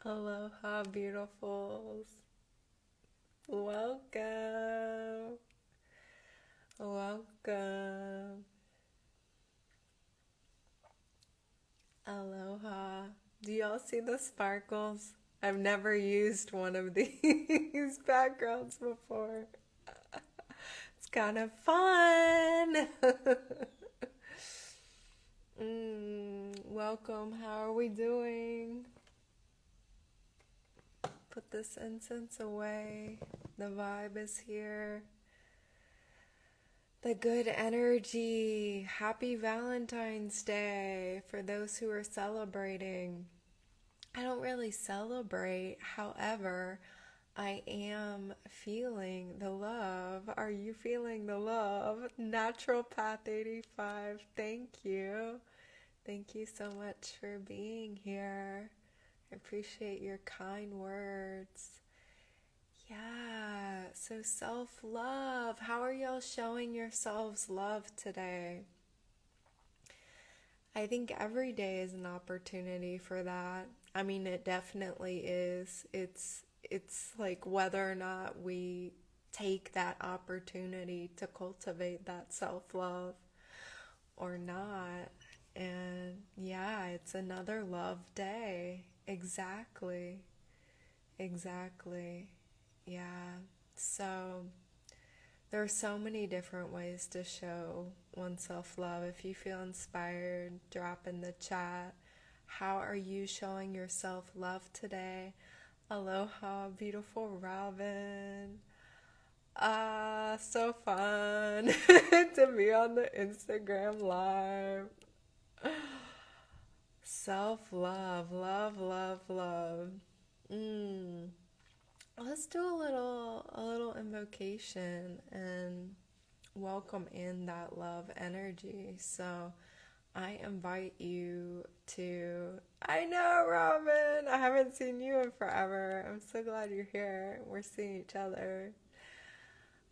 Aloha, beautifuls. Welcome. Welcome. Aloha. Do y'all see the sparkles? I've never used one of these backgrounds before. It's kind of fun. Welcome. How are we doing? Put this incense away. The vibe is here. The good energy. Happy Valentine's Day for those who are celebrating. I don't really celebrate, however, I am feeling the love. Are you feeling the love? Natural Path 85, thank you. Thank you so much for being here. I appreciate your kind words. Yeah, so self-love. How are y'all showing yourselves love today? I think every day is an opportunity for that. I mean, it definitely is. It's like whether or not we take that opportunity to cultivate that self-love or not. And yeah, it's another love day. Exactly. Exactly. Yeah. So there are so many different ways to show oneself love. If you feel inspired, drop in the chat. How are you showing yourself love today? Aloha, beautiful Robin. So fun to be on the Instagram live. Self-love, love, love, love. Mm. Let's do a little invocation and welcome in that love energy. So I invite you to, I know, Robin, I haven't seen you in forever. I'm so glad you're here. We're seeing each other.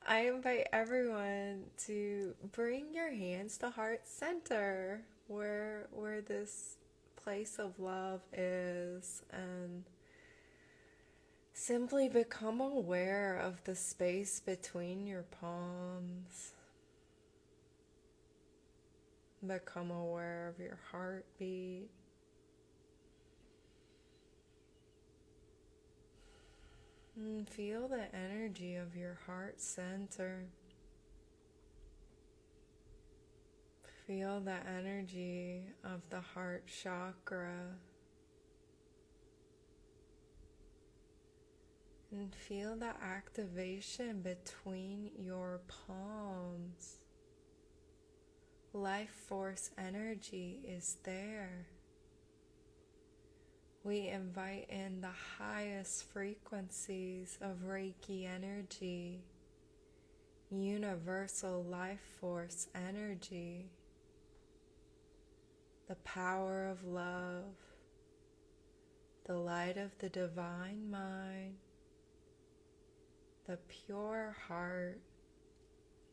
I invite everyone to bring your hands to heart center, where this place of love is, and simply become aware of the space between your palms. Become aware of your heartbeat. And feel the energy of your heart center. Feel the energy of the heart chakra. And feel the activation between your palms. Life force energy is there. We invite in the highest frequencies of Reiki energy, universal life force energy, the power of love, the light of the divine mind, the pure heart,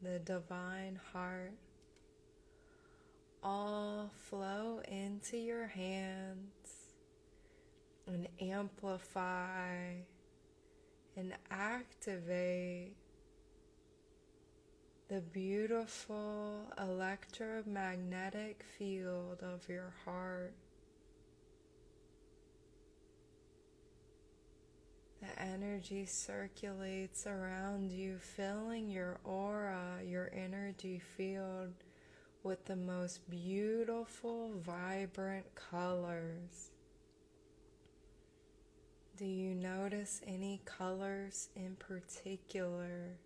the divine heart, all flow into your hands and amplify and activate the beautiful electromagnetic field of your heart. The energy circulates around you, filling your aura, your energy field with the most beautiful, vibrant colors. Do you notice any colors in particular?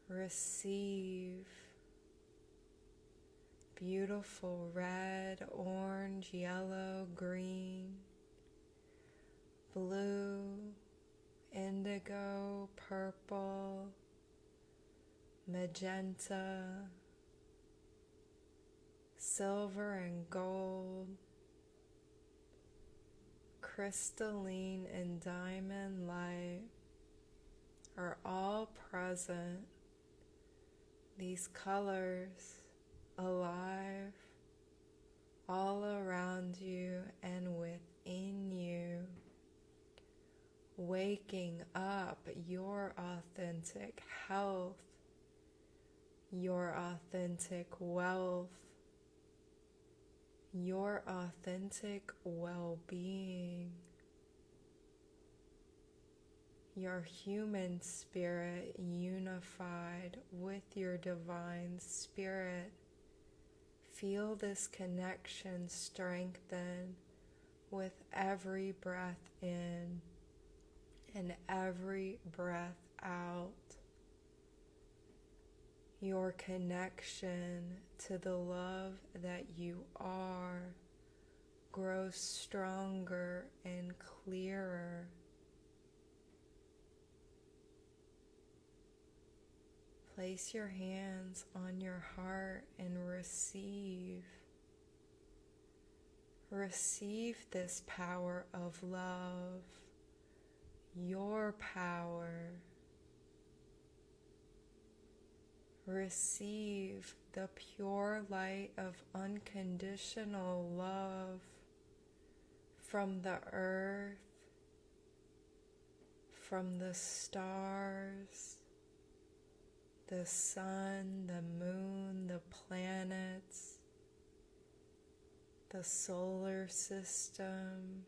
Receive beautiful red, orange, yellow, green, blue, indigo, purple, magenta, silver and gold, crystalline and diamond light are all present. These colors alive all around you and within you. waking up your authentic health, your authentic wealth, your authentic well-being, your human spirit unified with your divine spirit. Feel this connection strengthen with every breath in and every breath out. Your connection to the love that you are grows stronger and clearer. Place your hands on your heart and receive. Receive this power of love, your power. Receive the pure light of unconditional love from the earth, from the stars, the sun, the moon, the planets, the solar system,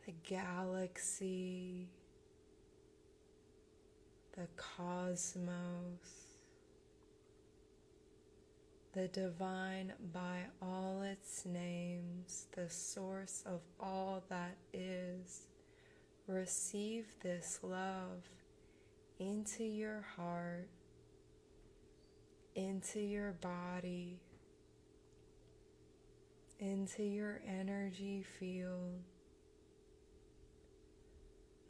the galaxy, the cosmos, the divine by all its names, the source of all that is. Receive this love into your heart, into your body, into your energy field.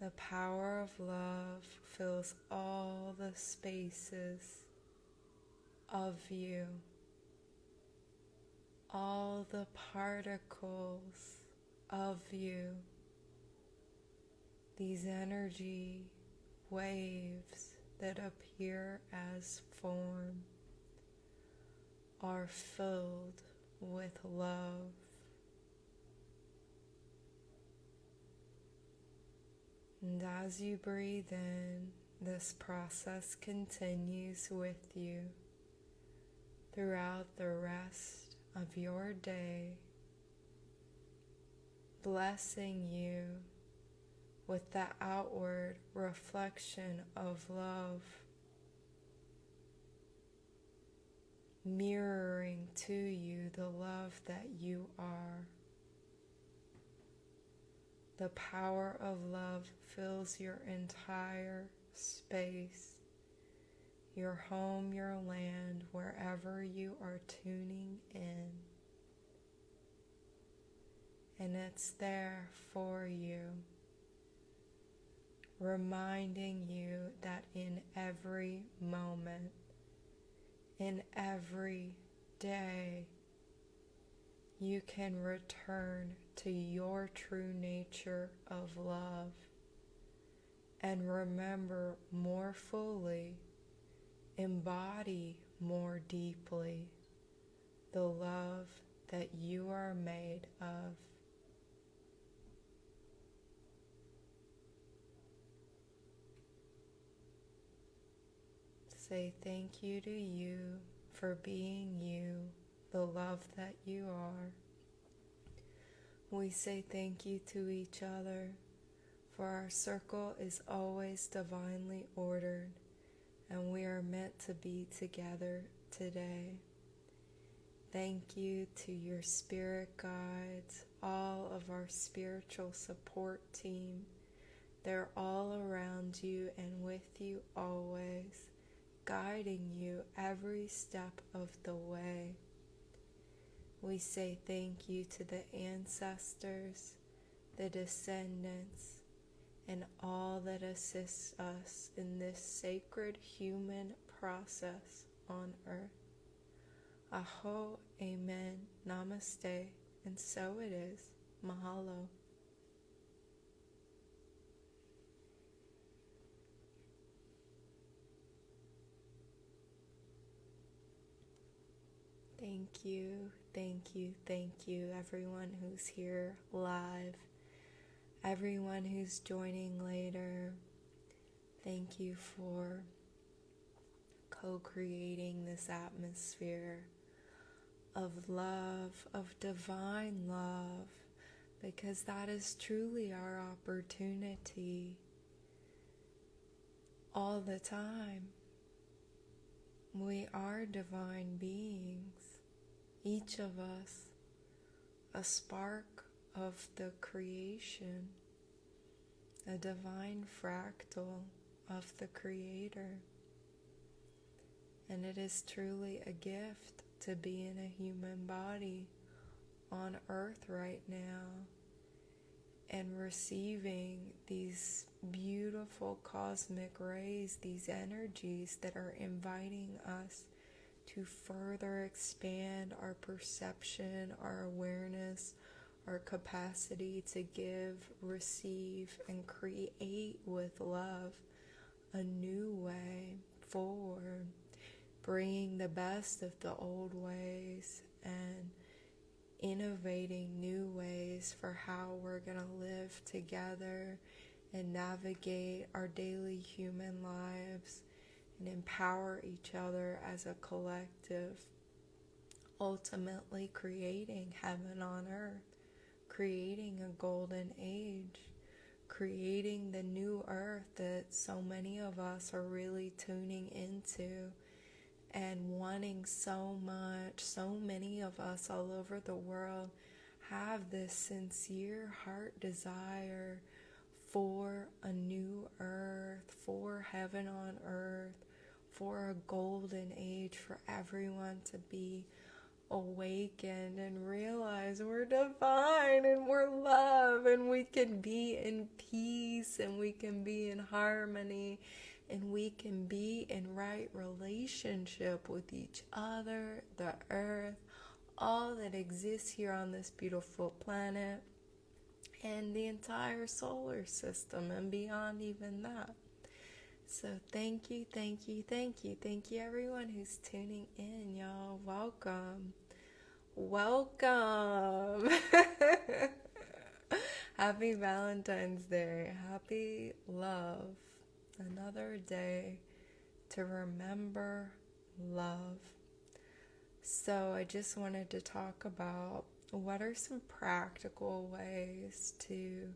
The power of love fills all the spaces of you, all the particles of you. These energy waves that appear as form are filled with love. And as you breathe in, this process continues with you throughout the rest of your day, blessing you with the outward reflection of love, mirroring to you the love that you are. The power of love fills your entire space, your home, your land, wherever you are tuning in. And it's there for you, reminding you that in every moment, in every day, you can return to your true nature of love and remember more fully, embody more deeply the love that you are made of. Say thank you to you for being you, the love that you are. We say thank you to each other, for our circle is always divinely ordered, and we are meant to be together today. Thank you to your spirit guides, all of our spiritual support team. They're all around you and with you always, guiding you every step of the way. We say thank you to the ancestors, the descendants, and all that assists us in this sacred human process on earth. Aho, amen, namaste, and so it is. Mahalo. Thank you, thank you, thank you, everyone who's here live. Everyone who's joining later, thank you for co-creating this atmosphere of love, of divine love, because that is truly our opportunity all the time. We are divine beings, each of us, a spark of the creation, a divine fractal of the Creator. And it is truly a gift to be in a human body on earth right now and receiving these beautiful cosmic rays, these energies that are inviting us to further expand our perception, our awareness, our capacity to give, receive, and create with love a new way forward, bringing the best of the old ways and innovating new ways for how we're going to live together and navigate our daily human lives and empower each other as a collective, ultimately creating heaven on earth, creating a golden age, creating the new earth that so many of us are really tuning into and wanting so much. So many of us all over the world have this sincere heart desire for a new earth, for heaven on earth, for a golden age, for everyone to be awakened and realize we're divine and we're love and we can be in peace and we can be in harmony and we can be in right relationship with each other, the earth, all that exists here on this beautiful planet, and the entire solar system and beyond even that. So thank you, thank you, thank you. Thank you everyone who's tuning in, y'all. Welcome. Welcome. Happy Valentine's Day. Happy love. Another day to remember love. So I just wanted to talk about what are some practical ways to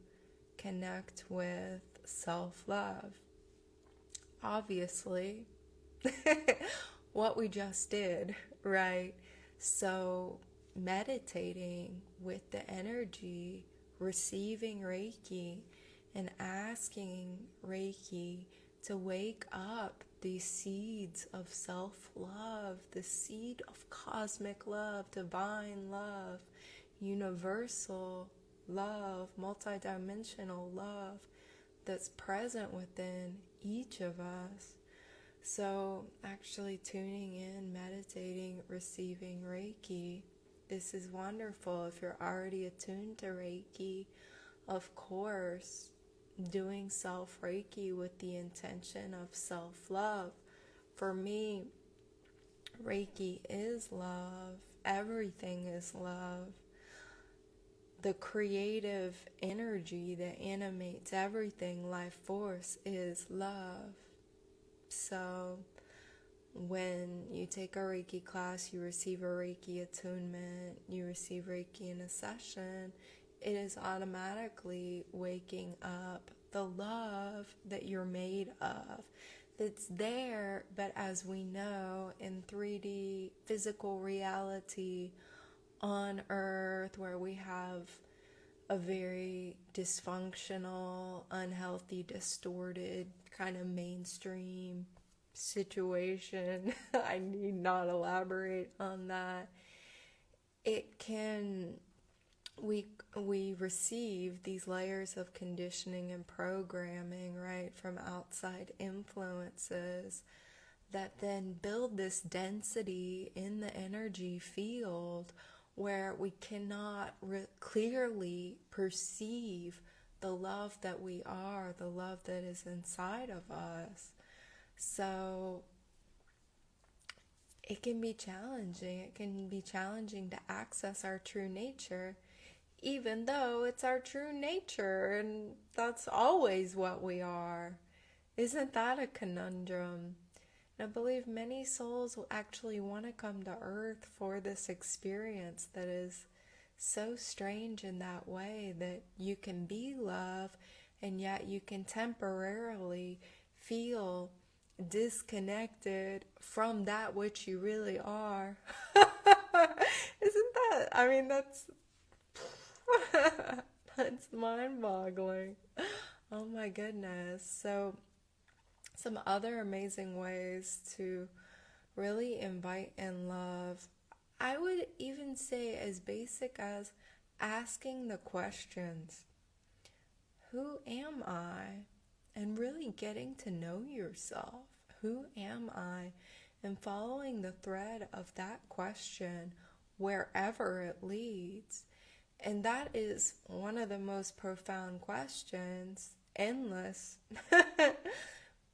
connect with self-love. Obviously, what we just did, right? So meditating with the energy, receiving Reiki, and asking Reiki to wake up these seeds of self-love, the seed of cosmic love, divine love, universal love, multidimensional love that's present within each of us. So actually tuning in, meditating, receiving Reiki, this is wonderful. If you're already attuned to Reiki, of course, doing self-Reiki with the intention of self-love. For me, Reiki is love. Everything is love. The creative energy that animates everything, life force, is love. So when you take a Reiki class, you receive a Reiki attunement, you receive Reiki in a session, it is automatically waking up the love that you're made of. That's there, but as we know, in 3D physical reality on Earth, where we have a very dysfunctional, unhealthy, distorted, kind of mainstream situation, I need not elaborate on that. It can... We receive these layers of conditioning and programming, right, from outside influences that then build this density in the energy field where we cannot clearly perceive the love that we are, the love that is inside of us. So it can be challenging. It can be challenging to access our true nature, even though it's our true nature and that's always what we are. Isn't that a conundrum? And I believe many souls will actually want to come to earth for this experience that is so strange in that way, that you can be love and yet you can temporarily feel disconnected from that which you really are. Isn't that, I mean, that's mind-boggling. Oh my goodness. So some other amazing ways to really invite in love, I would even say as basic as asking the questions, who am I? And really getting to know yourself. Who am I? And following the thread of that question wherever it leads. And that is one of the most profound questions, endless.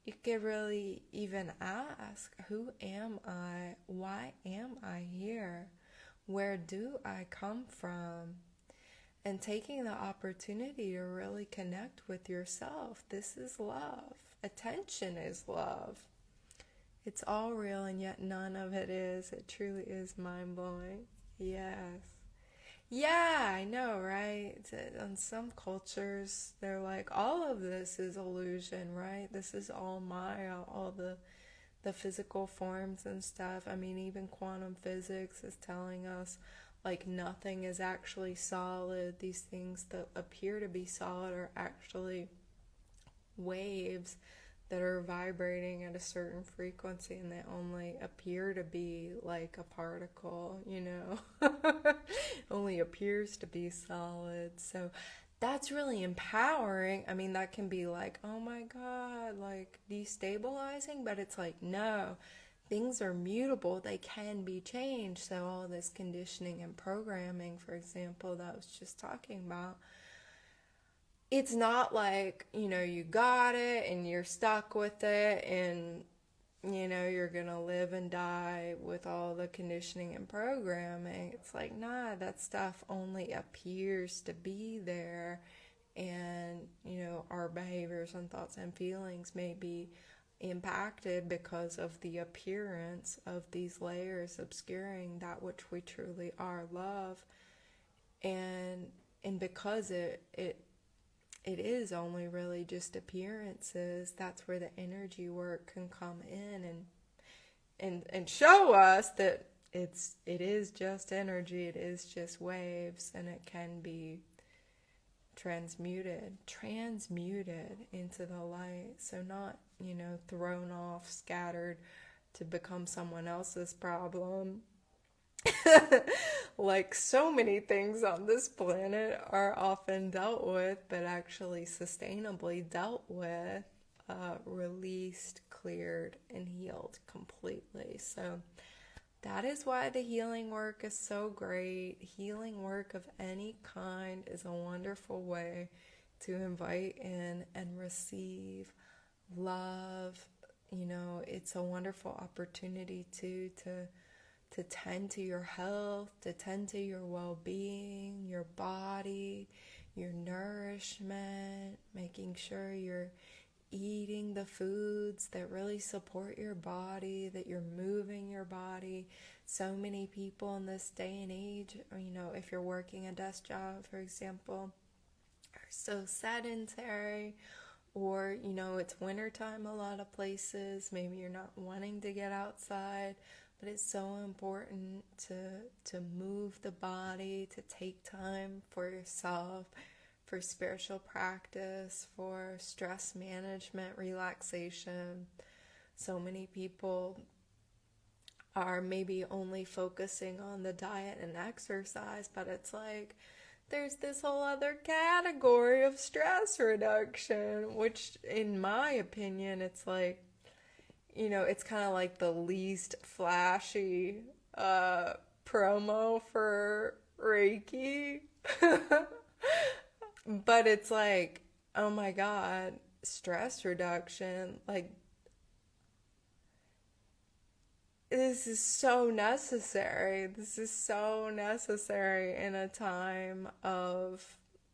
You could really even ask, who am I? Why am I here? Where do I come from? And taking the opportunity to really connect with yourself. This is love. Attention is love. It's all real and yet none of it is. It truly is mind-blowing. Yes. Yeah, I know, right? In some cultures, they're like, all of this is illusion, right? This is all Maya, all the physical forms and stuff. I mean, even quantum physics is telling us, like, nothing is actually solid. These things that appear to be solid are actually waves that are vibrating at a certain frequency, and they only appear to be like a particle, only appears to be solid. So that's really empowering. I mean, that can be like, oh my God, like destabilizing, but it's like, no, things are mutable. They can be changed. So all this conditioning and programming, for example, that I was just talking about, it's not like, you got it and you're stuck with it and, you're going to live and die with all the conditioning and programming. It's like, nah, that stuff only appears to be there. And, our behaviors and thoughts and feelings may be impacted because of the appearance of these layers obscuring that which we truly are, love. And because it is only really just appearances, that's where the energy work can come in and show us that it is just energy, it is just waves, and it can be transmuted into the light. So not, thrown off, scattered to become someone else's problem. Like so many things on this planet are often dealt with, but actually sustainably dealt with, released, cleared, and healed completely. So that is why the healing work is so great. Healing work of any kind is a wonderful way to invite in and receive love. It's a wonderful opportunity to tend to your health, to tend to your well-being, your body, your nourishment, making sure you're eating the foods that really support your body, that you're moving your body. So many people in this day and age, if you're working a desk job, for example, are so sedentary, or, it's wintertime a lot of places. Maybe you're not wanting to get outside. But it's so important to move the body, to take time for yourself, for spiritual practice, for stress management, relaxation. So many people are maybe only focusing on the diet and exercise, but it's like there's this whole other category of stress reduction, which in my opinion, it's like, it's kind of like the least flashy promo for Reiki. But it's like, oh my God, stress reduction. Like, this is so necessary. This is so necessary in a time of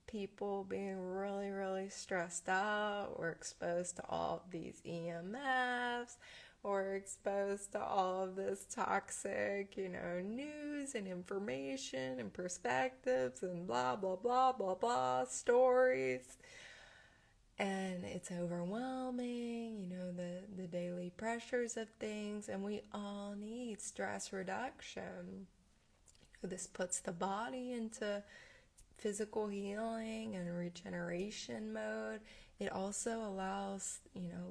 people being really, really stressed out. We're exposed to all of these EMFs. We're exposed to all of this toxic, news and information and perspectives and blah, blah, blah, blah, blah, stories. And it's overwhelming, the daily pressures of things, and we all need stress reduction. This puts the body into physical healing and regeneration mode. It also allows,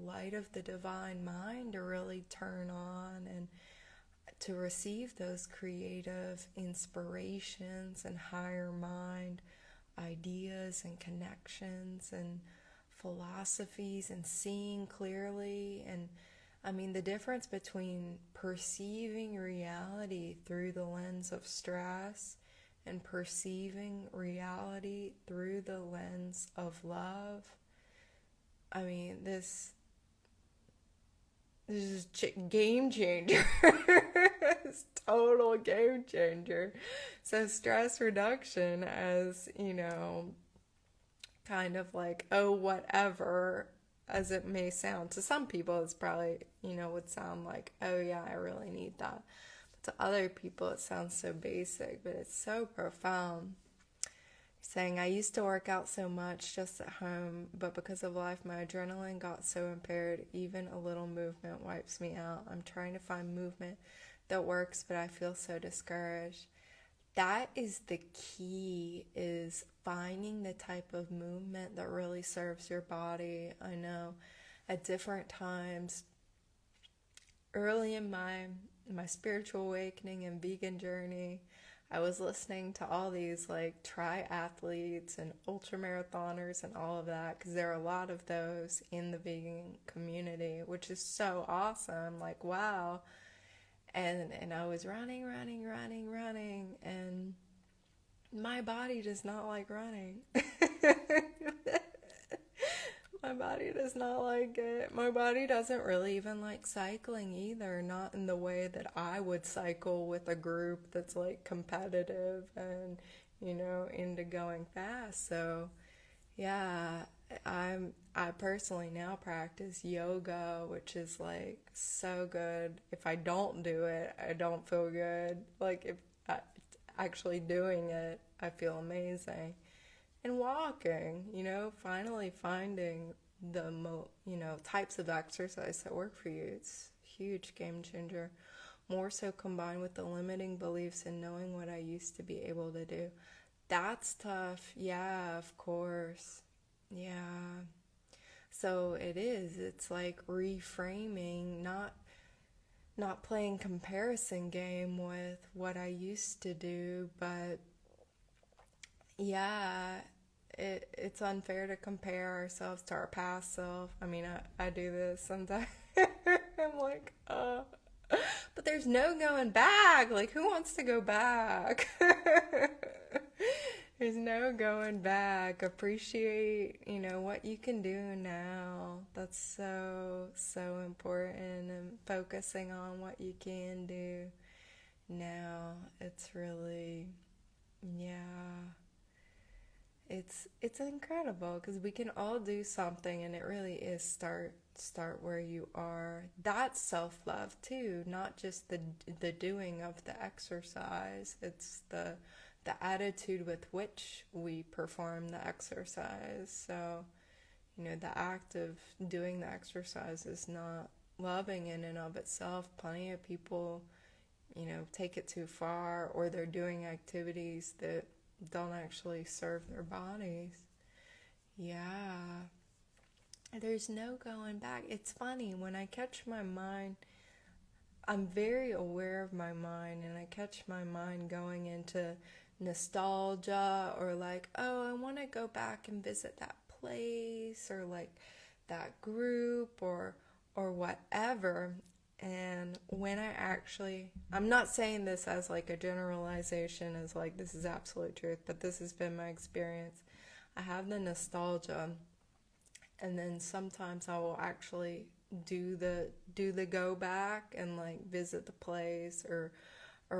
light of the divine mind to really turn on and to receive those creative inspirations and higher mind ideas and connections and philosophies and seeing clearly. And I mean, the difference between perceiving reality through the lens of stress and perceiving reality through the lens of love. I mean, this is game changer. It's total game changer. So stress reduction as, kind of like, oh, whatever, as it may sound. To some people, it's probably, would sound like, oh yeah, I really need that. But to other people, it sounds so basic, but it's so profound. Saying, I used to work out so much just at home, but because of life, my adrenaline got so impaired, even a little movement wipes me out. I'm trying to find movement that works, but I feel so discouraged. That is the key, is finding the type of movement that really serves your body. I know at different times, early in my spiritual awakening and vegan journey, I was listening to all these like triathletes and ultramarathoners and all of that, because there are a lot of those in the vegan community, which is so awesome. Like, wow. And I was running, and my body does not like running. My body does not like it. My body doesn't really even like cycling either, not in the way that I would cycle with a group that's like competitive and, into going fast. So, yeah, I personally now practice yoga, which is like so good. If I don't do it, I don't feel good. Like if I, actually doing it, I feel amazing. And walking, finally finding the types of exercise that work for you. It's a huge game changer. More so combined with the limiting beliefs and knowing what I used to be able to do. That's tough. Yeah, of course. Yeah. So it is. It's like reframing, not playing comparison game with what I used to do, but yeah, it's unfair to compare ourselves to our past self. I mean, I do this sometimes. I'm like, but there's no going back. Like, who wants to go back? There's no going back. Appreciate, what you can do now. That's so, so important. And focusing on what you can do now. It's really, yeah. It's incredible because we can all do something, and it really is start where you are. That's self-love too, not just the doing of the exercise. It's the attitude with which we perform the exercise. So, the act of doing the exercise is not loving in and of itself. Plenty of people, take it too far, or they're doing activities that don't actually serve their bodies. Yeah. There's no going back. It's funny, when I catch my mind, I'm very aware of my mind, and I catch my mind going into nostalgia, or like, oh, I want to go back and visit that place, or like that group, or whatever. And when I'm not saying this as like a generalization, as like this is absolute truth, but this has been my experience. I have the nostalgia, and then sometimes I will actually do the go back and like visit the place or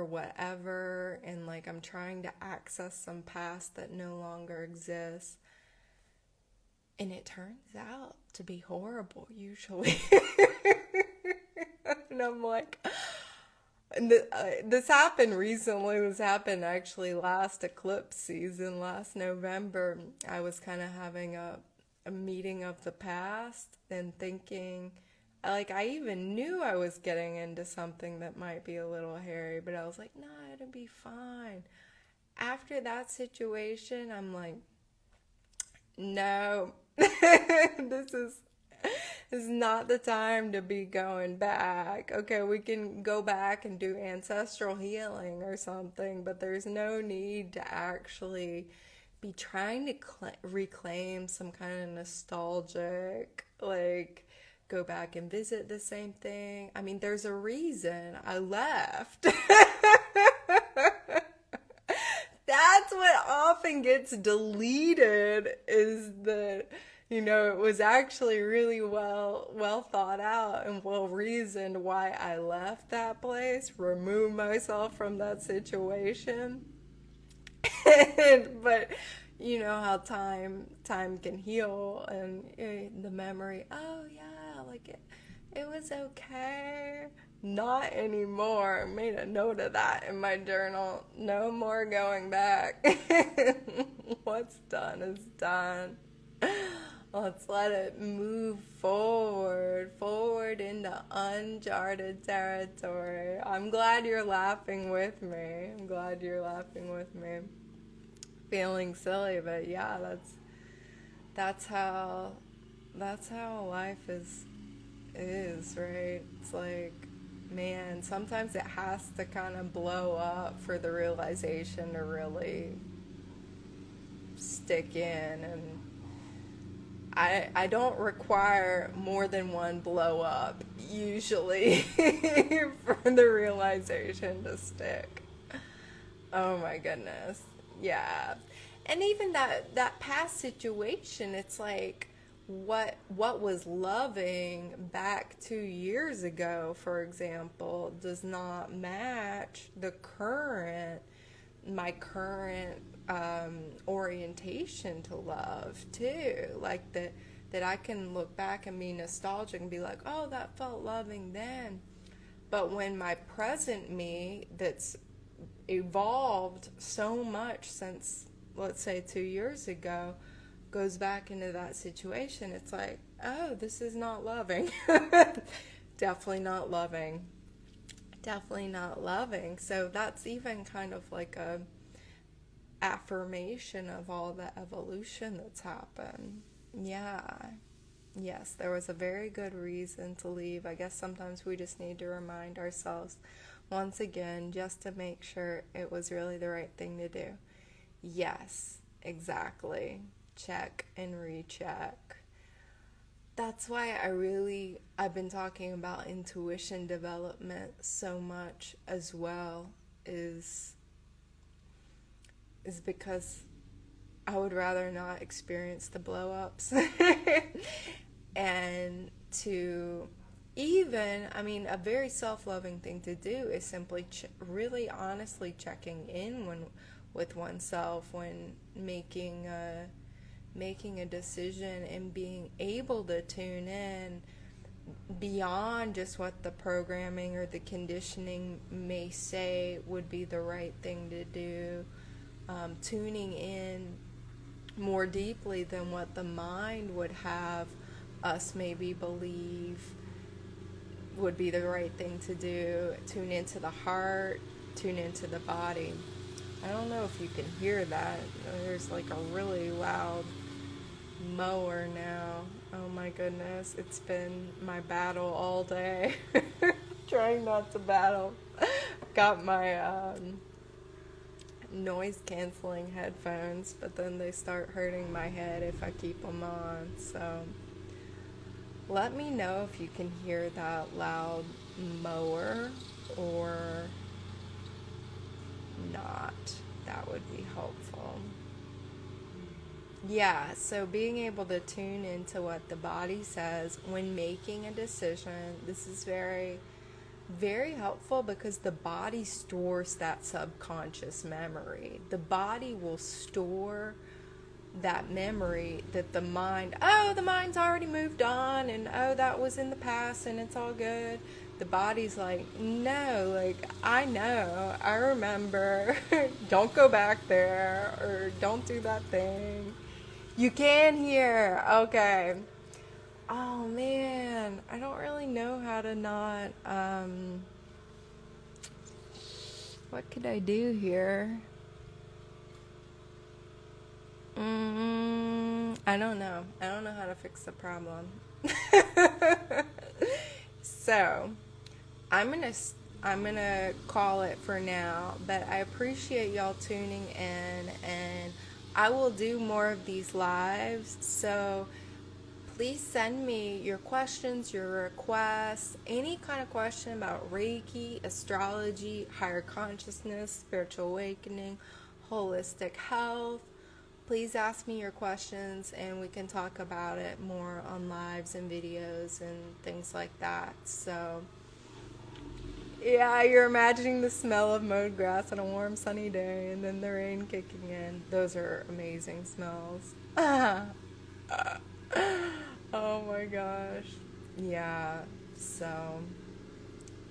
whatever, and like I'm trying to access some past that no longer exists, and it turns out to be horrible usually. And I'm like, and this happened recently. This happened actually last eclipse season, last November. I was kind of having a meeting of the past and thinking, like, I even knew I was getting into something that might be a little hairy, but I was like, nah, it'll be fine. After that situation, I'm like, no, this is not the time to be going back. Okay, we can go back and do ancestral healing or something, but there's no need to actually be trying to reclaim some kind of nostalgic, like, go back and visit the same thing. I mean, there's a reason I left. That's what often gets deleted, is that, it was actually really well thought out and well reasoned why I left that place, removed myself from that situation. But you know how time can heal, and the memory, oh yeah, like it was okay. Not anymore. I made a note of that in my journal. No more going back. What's done is done. Let's let it move forward into uncharted territory. I'm glad you're laughing with me. Feeling silly, but yeah, that's how life is, right? It's like, man, sometimes it has to kind of blow up for the realization to really stick in, and I don't require more than one blow up usually for the realization to stick. Oh my goodness. Yeah. And even that past situation, it's like what was loving back 2 years ago, for example, does not match my current orientation to love too. Like that I can look back and be nostalgic and be like, oh, that felt loving then. But when my present me, that's evolved so much since, let's say, 2 years ago, goes back into that situation, it's like, oh, this is not loving. Definitely not loving. So that's even kind of like a affirmation of all the evolution that's happened. Yeah. Yes, there was a very good reason to leave. I guess sometimes we just need to remind ourselves once again, just to make sure it was really the right thing to do. Yes, exactly. Check and recheck. That's why I've been talking about intuition development so much as well, is because I would rather not experience the blow-ups. And to even, I mean, a very self-loving thing to do is simply really honestly checking in with oneself when making a decision, and being able to tune in beyond just what the programming or the conditioning may say would be the right thing to do. Tuning in more deeply than what the mind would have us maybe believe would be the right thing to do. Tune into the heart, tune into the body. I don't know if you can hear that. There's like a really loud mower now. Oh my goodness, it's been my battle all day. Trying not to battle. Got my noise canceling headphones, but then they start hurting my head if I keep them on. So let me know if you can hear that loud mower or not. That would be helpful. Yeah, so being able to tune into what the body says when making a decision, this is very, very helpful because the body stores that subconscious memory. The body will store that memory that the mind's already moved on, and oh, that was in the past and it's all good. The body's like, no, like, I know, I remember. Don't go back there, or don't do that thing. You can hear. Okay. Oh man, I don't really know how to not. What could I do here? I don't know. I don't know how to fix the problem. So, I'm gonna I'm gonna call it for now. But I appreciate y'all tuning in, and I will do more of these lives. So please send me your questions, your requests, any kind of question about Reiki, astrology, higher consciousness, spiritual awakening, holistic health. Please ask me your questions and we can talk about it more on lives and videos and things like that. So, yeah, you're imagining the smell of mowed grass on a warm sunny day and then the rain kicking in. Those are amazing smells. Oh my gosh. Yeah, so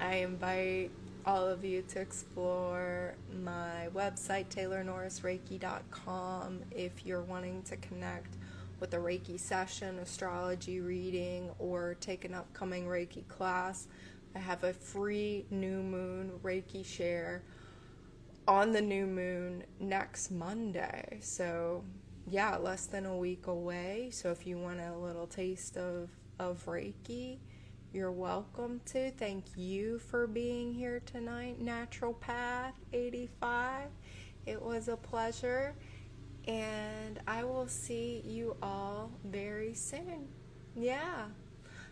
I invite all of you to explore my website, taylornorrisreiki.com, if you're wanting to connect with a Reiki session, astrology reading, or take an upcoming Reiki class. I have a free new moon Reiki share on the new moon next Monday. So, yeah, less than a week away. So, if you want a little taste of Reiki, you're welcome to. Thank you for being here tonight, Natural Path 85. It was a pleasure, and I will see you all very soon. Yeah,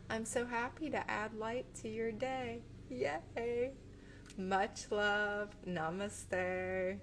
I'm so happy to add light to your day. Yay! Much love. Namaste.